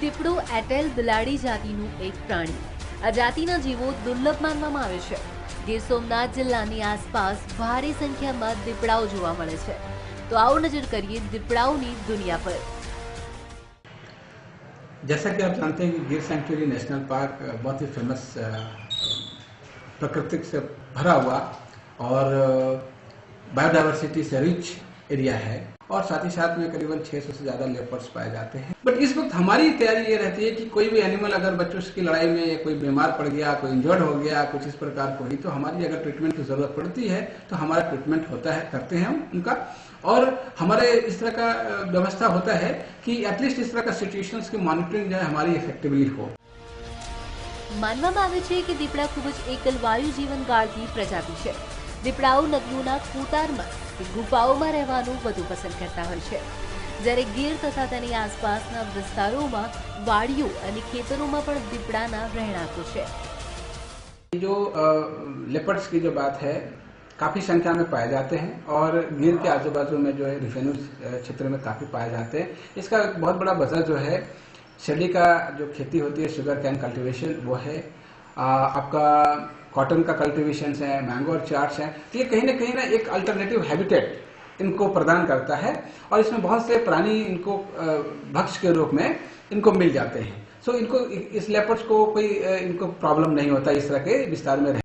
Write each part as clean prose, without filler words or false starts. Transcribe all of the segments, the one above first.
દીપડું એટેલ બિલાડી જાતિનું એક પ્રાણી. આ જાતિના જીવો દુર્લભ માનવામાં આવે છે. ગીર સોમનાથ જિલ્લાની આસપાસ ભારે સંખ્યામાં દીપડાઓ જોવા મળે છે. તો આવો નજર કરીએ દીપડાઓની દુનિયા પર. जैसा कि आप जानते हैं कि गिर सेंचुरी नेशनल पार्क बहुत ही फेमस प्राकृतिक से भरा हुआ और बायोडाइवर्सिटी से रिच एरिया है और साथ ही साथ में करीबन 600 से ज़्यादा लेपर्ड्स पाए जाते हैं। बट इस वक्त हमारी तैयारी ये रहती है कि कोई भी एनिमल अगर बच्चों की लड़ाई में कोई बीमार पड़ गया, कोई इंजर्ड हो गया, कुछ इस प्रकार को हुई, तो हमारी अगर ट्रीटमेंट की ज़रूरत पड़ती है तो हमारा ट्रीटमेंट होता है, करते हैं हम उनका। और हमारे इस तरह का व्यवस्था होता है कि एटलीस्ट इस तरह का सिचुएशंस की मॉनिटरिंग जो है हमारी इफेक्टिवली हो। માનવામાં આવે છે કે દીપડા ખૂબ જ એકલ વાયુ જીવન ગાળતી પ્રજાતિ છે. દીપડાઓ નદીઓના કૂતારમાં કે ગુફાઓમાં રહેવાનું વધુ પસંદ કરતા હોય છે, જ્યારે ગીર તથા તેની આસપાસના વિસ્તારોમાં વાડીઓ અને ખેતરોમાં પણ દીપડાના રહેણાંકો છે. जो लेपर्ड्स की जो बात है काफ़ी संख्या में पाए जाते हैं और गिर के आजू बाजू में जो है रिफेन्यू क्षेत्र में काफ़ी पाए जाते हैं। इसका एक बहुत बड़ा वजह जो है शेरडी का जो खेती होती है, शुगर कैन कल्टीवेशन, वो है। आपका कॉटन का कल्टीवेशन है, मैंगो और चार्ट्स हैं। तो ये कहीं ना एक अल्टरनेटिव हैबिटेट इनको प्रदान करता है और इसमें बहुत से प्राणी इनको भक्ष्य के रूप में इनको मिल जाते हैं। सो इनको इस लेपर्ड्स को कोई इनको प्रॉब्लम नहीं होता इस तरह के विस्तार में।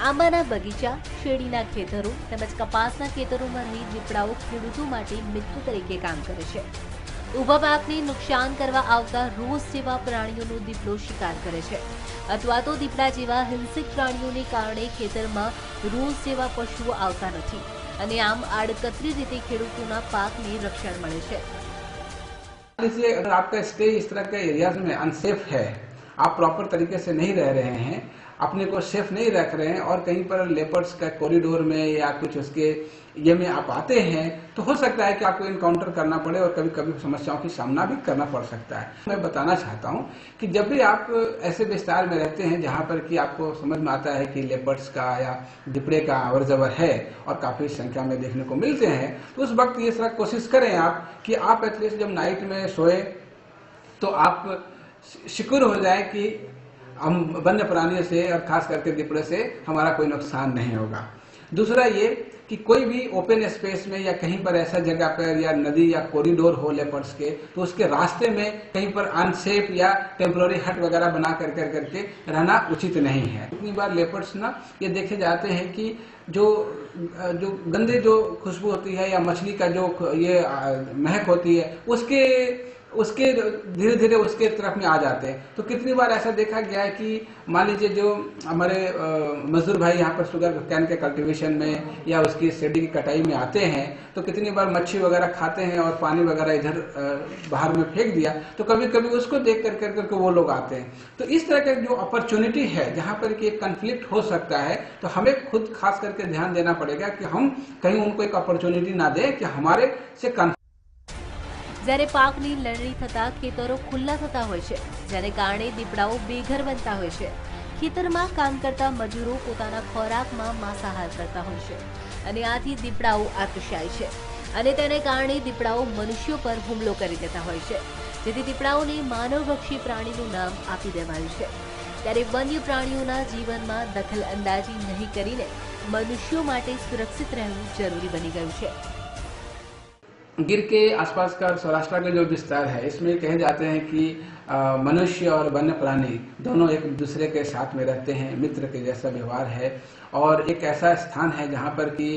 આંબાના બગીચા, શેરડીના ખેતરો તેમજ કપાસના ખેતરોમાંની દીપડાઓ ખેડૂતો માટે મિત્ર તરીકે કામ કરે છે. ઊભા પાકને નુકસાન કરવા આવતા રોઝ જેવા પ્રાણીઓનો દીપડો શિકાર કરે છે, અથવા તો દીપડા જેવા હિંસક પ્રાણીઓને કારણે ખેતરમાં રોઝ જેવા પશુઓ આવતા નથી અને આમ આડકતરી રીતે ખેડૂતોના પાકને રક્ષણ મળે છે. इसलिए अगर आपका स्टे इस तरह के एरियाज में अनसेफ है, आप प्रॉपर तरीके से नहीं रह रहे हैं, अपने को सेफ नहीं रख रहे हैं और कहीं पर लेपर्ड्स का कॉरिडोर में या कुछ उसके ये में आप आते हैं, तो हो सकता है कि आपको इनकाउंटर करना पड़े और कभी कभी समस्याओं की सामना भी करना पड़ सकता है। मैं बताना चाहता हूँ कि जब भी आप ऐसे विस्तार में रहते हैं जहाँ पर कि आपको समझ में आता है कि लेपर्ड्स का या दिपड़े का अवर जवर है और काफ़ी संख्या में देखने को मिलते हैं, तो उस वक्त ये सारा कोशिश करें आप कि आप एटलीस्ट जब नाइट में सोए तो आप शिक्र हो जाए कि हम वन्य प्राणियों से और खास करके दिपड़े से हमारा कोई नुकसान नहीं होगा। दूसरा ये कि कोई भी ओपन स्पेस में या कहीं पर ऐसा जगह पर या नदी या कॉरिडोर हो लेपर्ड्स के, तो उसके रास्ते में कहीं पर अनसेफ या टेम्पररी हट वगैरह बना करके रहना उचित नहीं है। इतनी बार लेपर्ड्स ना ये देखे जाते हैं कि जो गंदे जो खुशबू होती है या मछली का जो ये महक होती है उसके धीरे धीरे उसके तरफ में आ जाते हैं। तो कितनी बार ऐसा देखा गया है कि मान लीजिए जो हमारे मजदूर भाई यहाँ पर शुगर कैन के कल्टीवेशन में या उसकी शेरडी की कटाई में आते हैं, तो कितनी बार मच्छी वगैरह खाते हैं और पानी वगैरह इधर बाहर में फेंक दिया, तो कभी कभी उसको देख करके वो लोग आते हैं। तो इस तरह का जो अपॉर्चुनिटी है जहाँ पर कि एक कन्फ्लिक्ट हो सकता है, तो हमें खुद खास करके ध्यान देना पड़ेगा कि हम कहीं उनको एक अपॉर्चुनिटी ना दें कि हमारे से જ્યારે પાકની લણણી થતા ખેતરો ખુલ્લા થતા હોય છે, જેને કારણે દીપડાઓ બેઘર બનતા હોય છે. ખેતરમાં કામ કરતા મજૂરો પોતાના ખોરાકમાં માંસાહાર કરતા હોય છે અને આથી દીપડાઓ આકર્ષાય છે અને તેને કારણે દીપડાઓ મનુષ્યો પર હુમલો કરી દેતા હોય છે, જેથી દીપડાઓને માનવભક્ષી પ્રાણીનું નામ આપી દેવાયું છે. ત્યારે વન્ય પ્રાણીઓના જીવનમાં દખલ અંદાજી નહીં કરીને મનુષ્યો માટે સુરક્ષિત રહેવું જરૂરી બની ગયું છે. गिर के आसपास का सौराष्ट्र का जो विस्तार है, इसमें कहे जाते हैं कि मनुष्य और वन्य प्राणी दोनों एक दूसरे के साथ में रहते हैं, मित्र के जैसा व्यवहार है और एक ऐसा स्थान है जहाँ पर कि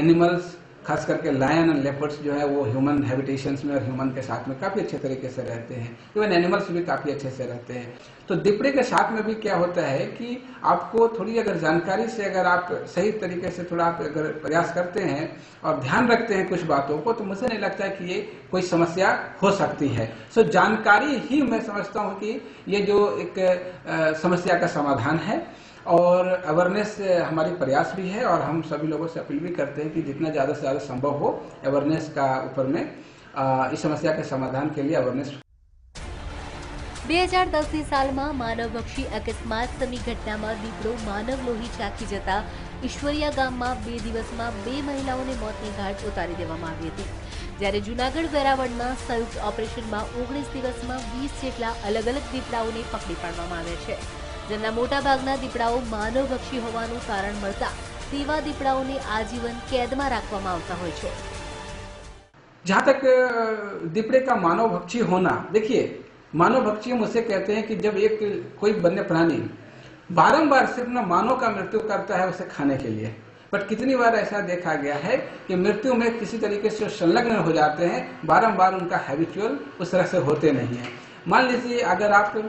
एनिमल्स खास करके लायन एंड लेपर्ड्स जो है वो ह्यूमन हैबिटेशंस में और ह्यूमन के साथ में काफ़ी अच्छे तरीके से रहते हैं। इवन एनिमल्स भी काफ़ी अच्छे से रहते हैं। तो दिपड़े के साथ में भी क्या होता है कि आपको थोड़ी अगर जानकारी से अगर आप सही तरीके से थोड़ा आप अगर प्रयास करते हैं और ध्यान रखते हैं कुछ बातों को, तो मुझे नहीं लगता है कि ये कोई समस्या हो सकती है। सो जानकारी ही मैं समझता हूँ कि ये जो एक समस्या का समाधान है और अवेयरनेस हमारी प्रयास भी है और हम सभी लोगों से अपील भी करते हैं कि जितना ज़्यादा से ज़्यादा संभव हो अवेयरनेस का ऊपर में इस समस्या के समाधान के लिए अवेयरनेस 2010ની સાલમાં માનવભક્ષી અકસ્માત સમી ઘટનામાં દીપડો માનવ લોહી ચાખી જતા ઈશ્વરિયા ગામમાં 2 દિવસમાં 2 મહિલાઓને મોતની ઘાટ ઉતારી દેવામાં આવી હતી. જ્યારે જૂનાગઢ વેરાવળના સંયુક્ત ઓપરેશનમાં 19 દિવસમાં 20 જેટલા અલગ અલગ દીપડાઓને પકડી પાડવામાં આવ્યા છે, જેમના મોટાભાગના દીપડાઓ માનવભક્ષી હોવાનું કારણ મળતા તેવા દીपड़ाओं आजीवन कैद में रखवामां आवता होय छे। जहाँ तक दीपड़े का मानव भक्षी होना, देखिए मानव भक्षी हम उसे कहते हैं कि जब एक कोई वन्य प्राणी बारंबार सिर्फ ना मानव का मृत्यु करता है उसे खाने के लिए, बट कितनी बार ऐसा देखा गया है कि मृत्यु में किसी तरीके से संलग्न हो जाते हैं, बारंबार उनका हैबिचुअल उस तरह से होते नहीं है। मान लीजिए अगर आप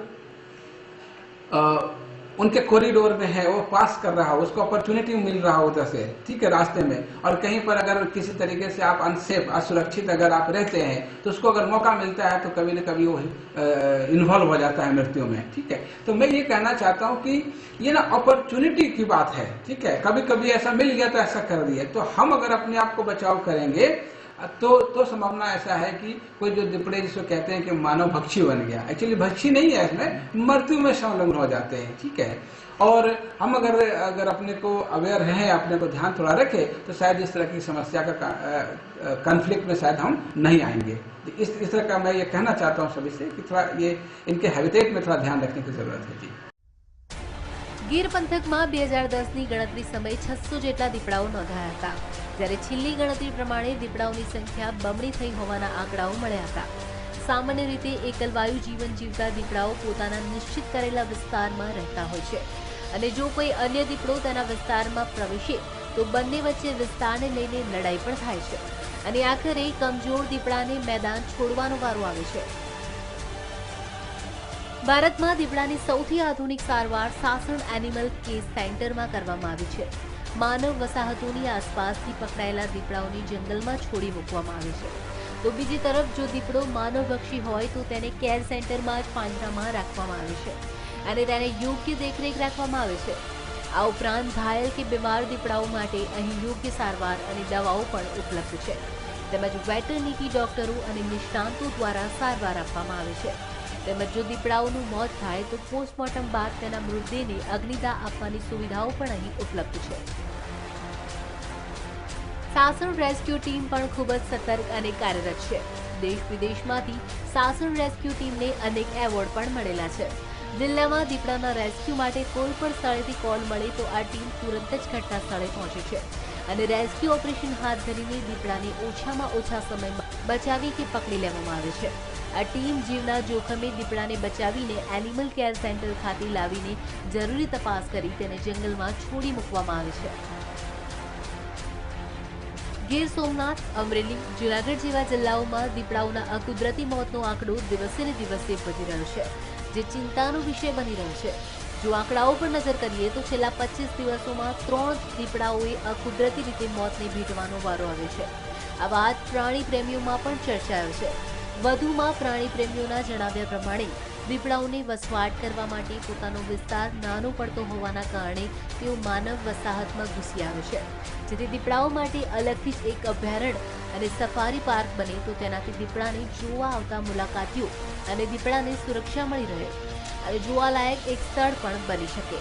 उनके कॉरिडोर में है, वो पास कर रहा हो, उसको अपॉर्चुनिटी मिल रहा हो उधर से, ठीक है, रास्ते में, और कहीं पर अगर किसी तरीके से आप अनसेफ असुरक्षित अगर आप रहते हैं तो उसको अगर मौका मिलता है तो कभी न कभी वो इन्वॉल्व हो जाता है मृत्यु में, ठीक है। तो मैं ये कहना चाहता हूँ कि ये ना अपॉर्चुनिटी की बात है, ठीक है, कभी कभी ऐसा मिल गया तो ऐसा कर दिया, तो हम अगर अपने आप को बचाव करेंगे तो संभावना ऐसा है कि कोई जो दीपड़े जिसको कहते हैं कि मानव भक्षी बन गया, एक्चुअली भक्षी नहीं है, इसमें मृत्यु में संलग्न हो जाते हैं, ठीक है। और हम अगर अपने को अवेयर हैं, अपने को ध्यान थोड़ा रखें तो शायद इस तरह की समस्या का कॉन्फ्लिक्ट में शायद हम नहीं आएंगे। इस तरह का मैं ये कहना चाहता हूँ सभी से कि थोड़ा ये इनके हैबिटेट में थोड़ा ध्यान रखने की जरूरत है। जी, ગીર પંથકમાં 2010ની ગણતરી સમયે 600 જેટલા દીપડાઓ નોંધાયા હતા, જ્યારે છેલ્લી ગણતરી પ્રમાણે દીપડાઓની સંખ્યા બમણી થઈ હોવાના આંકડાઓ મળ્યા હતા। સામાન્ય રીતે એકલવાયુ જીવન જીવતા દીપડાઓ પોતાના નિશ્ચિત કરેલા વિસ્તારમાં રહેતા હોય છે, અને જો કોઈ અન્ય દીપડો તેના વિસ્તારમાં પ્રવેશે તો બંને વચ્ચે વિસ્તારને લઈને લડાઈ પણ થાય છે, અને આખરે કમજોર દીપડાને મેદાન છોડવાનો વારો આવે છે। ભારતમાં દીપડાની સૌથી આધુનિક સારવાર સાસણ એનિમલ કેર સેન્ટરમાં કરવામાં આવી છે। માનવ વસાહતોની આસપાસથી પકડાયેલા દીપડાઓને જંગલમાં છોડી મૂકવામાં આવે છે, તો બીજી તરફ જો દીપડો માનવભક્ષી હોય તો તેને કેર સેન્ટરમાં જ પાંજરામાં રાખવામાં આવે છે અને તેને યોગ્ય દેખરેખ રાખવામાં આવે છે। આ ઉપરાંત ઘાયલ કે બીમાર દીપડાઓ માટે અહીં યોગ્ય સારવાર અને દવાઓ પણ ઉપલબ્ધ છે, તેમજ વેટરનિટી ડોક્ટરો અને નિષ્ણાંતો દ્વારા સારવાર આપવામાં આવે છે। તેમજ જો દીપડાઓનું મોત થાય તો પોસ્ટમોર્ટમ બાદ તેના મૃતદેહને અગ્નિદાહ આપવાની સુવિધાઓ પણ અહીં ઉપલબ્ધ છે। સાસણ રેસ્ક્યુ ટીમ પણ ખૂબ જ સતર્ક અને કાર્યરત છે। દેશ વિદેશમાંથી સાસણ રેસ્ક્યુ ટીમને અનેક એવોર્ડ પણ મળેલા છે। જિલ્લામાં દીપડાના રેસ્ક્યુ માટે કોઈ પણ સ્થળેથી કોલ મળે તો આ ટીમ તુરંત જ ઘટના સ્થળે પહોંચે છે અને રેસ્ક્યુ ઓપરેશન હાથ ધરીને દીપડાને ઓછામાં ઓછા સમયમાં બચાવી કે પકડી લેવામાં આવે છે। આ ટીમ જીવના જોખમે દીપડાને બચાવીને એનિમલ કેર સેન્ટર ખાતે લાવીને જરૂરી તપાસ કરી તેને જંગલમાં છોડી મૂકવામાં આવે છે। ગીર સોમનાથ, અમરેલી, જૂનાગઢ જેવા જિલ્લાઓમાં દીપડાઓના અકુદરતી મોતનો આંકડો દિવસે ને દિવસે વધી રહ્યો છે, જે ચિંતાનો વિષય બની રહ્યો છે। જો આંકડાઓ પર નજર કરીએ તો છેલ્લા 25 દિવસોમાં 3 દીપડાઓએ અકુદરતી રીતે મોતને ભેટવાનો વારો આવ્યો છે। આ વાત પ્રાણી પ્રેમીઓમાં પણ ચર્ચાયો છે। વધુમાં પ્રાણી પ્રેમીઓના જણાવ્યા પ્રમાણે દીપડાઓને વસવાટ કરવા માટે પોતાનો વિસ્તાર નાનો પડતો હોવાના કારણે તેઓ માનવ વસાહતમાં ઘૂસી આવે છે, જેથી દીપડાઓ માટે અલગથી જ એક અભયારણ્ય અને સફારી પાર્ક બને તો તેનાથી દીપડાને જોવા આવતા મુલાકાતીઓ અને દીપડાને સુરક્ષા મળી રહે અને જોવાલાયક એક સ્થળ પણ બની શકે।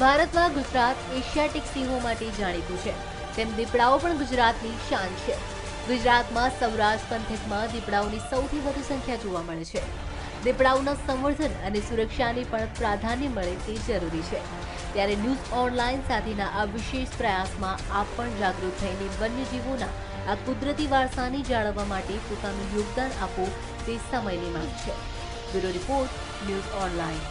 ભારતમાં ગુજરાત એશિયાટિક સિંહો માટે જાણીતું છે, તેમ દીપડાઓ પણ ગુજરાતની શાન છે। ગુજરાતમાં સૌરાષ્ટ્ર પંથકમાં દીપડાઓની સૌથી વધુ સંખ્યા જોવા મળે છે। દીપડાઓના સંવર્ધન અને સુરક્ષાને પણ પ્રાધાન્ય મળે તે જરૂરી છે, ત્યારે ન્યૂઝ ઓનલાઈન સાથેના આ વિશેષ પ્રયાસમાં આપ પણ જાગૃત થઈને વન્યજીવોના આ કુદરતી વારસાને જાળવવા માટે પોતાનું યોગદાન આપો તે સમયની માંગ છે। Bureau report, news online.